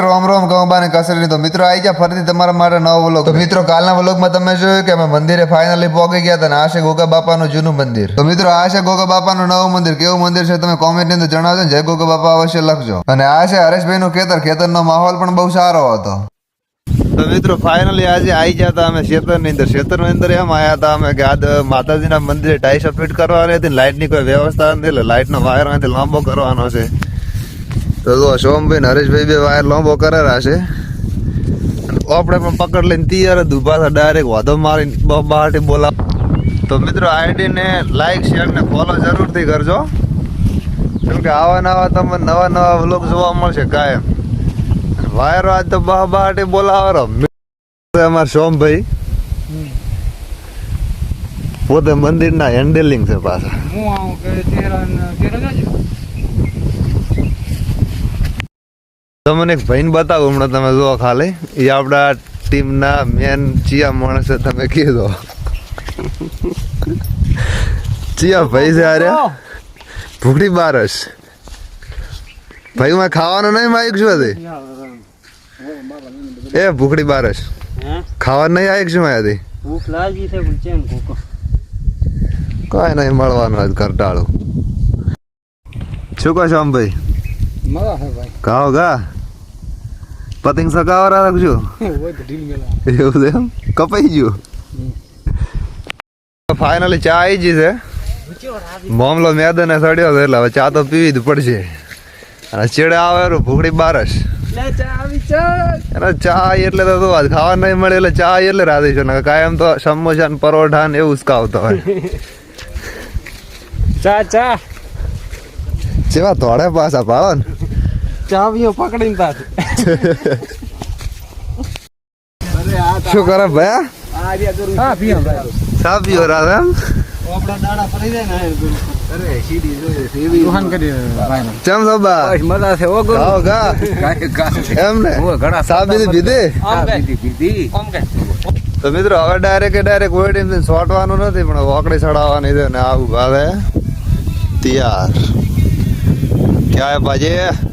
રોમ રોમ ગૌબા ને કસરી તો મિત્રો આવી ગયા ફરીથી તમારા માટે નવો વ્લોગ. તો મિત્રો કાલના વ્લોગમાં તમે જોયું કે અમે મંદિરે ફાઇનલી પહોંચી ગયા હતા અને આ છે ગોગા બાપાનું જૂનું મંદિર. તો મિત્રો આ છે ગોગા બાપાનું નવું મંદિર. કેવું મંદિર છે તમે કોમેન્ટ ની અંદર જણાવજો. જય ગોગા બાપા અવશ્ય લખજો. અને આ છે હરેશભાઈ નું ખેતરનો માહોલ પણ બહુ સારો હતો. તો મિત્રો ફાઇનલી આજે આવી ગયા હતા અમે ખેતરની અંદર એમ આવ્યા હતા અમે કે આજ માતાજીના મંદિરે ટાઈસો ફિટ કરવાની હતી. લાઇટની કોઈ વ્યવસ્થા નથી એટલે લાઇટનો વાયર અહીંથી લાંબો કરવાનો છે. તો જો સોમભાઈ ને હરેશભાઈ બે વાયર લાંબો કરેલા છે. આપણે પણ પકડ લઈને તૈયાર જ ઉભા હતા ડાયરેક્ટ વાધો મારીને બહારથી બોલા. તો મિત્રો આઈડી ને લાઈક શેર ને ફોલો જરૂરથી કરજો કેમ કે આવા તમને નવા વ્લોગ જોવા મળશે કાયમ. વાયરો આજ તો બહારથી બોલાવો અમારા સોમભાઈ પોતે મંદિરના હેન્ડલિંગ છે પાછા. તમને એક ભાઈને બતાવું હમણાં તમે જો ખાલી એ આપણા ટીમના મેન ચિયા માણસ છે. તમે કીધો ચિયા ભાઈ છે અરે ભૂખડી બારસ ભાઈ માં ખાવાનું નહીં માયક શું હતી એ ભૂખડી બારસ ખાવાનું નહીં આયક શું હતી કઈ નહીં મળવાનું કરટાળું શું કહો છો આમ ભાઈ ખાઓ ગા પતંગ સકાવા રાખજો એવું એમ કપાઈ ગયું. ફાઇનલી ચા આવી ગઈ છે. મામલો મેદાને સડ્યો છે એટલે હવે ચા તો પીવી જ પડશે. અને ચેડે આવે ભૂખડી બારસ ચા એટલે તો ખાવા નહીં મળે એટલે ચા એટલે રાધી છે ને કાયમ તો સમોસા ને પરોઠા ને એવું જ ખાવતો હોય. ચા જેવા થોડે પાછા પાડો ને ચાવીઓ પકડીને પાછું શું કરે ભાઈ ચા પીવો રાધે એમ ચમ સબા મજા છે એમ ને ચા પીધી તો મિત્રો હવે ડાયરેક્ટ વેડિંગ સોટવાનું નથી પણ વોકડી ચડાવવાની છે ને આવું ભાવે તૈયાર ક્યાં હે ભાજી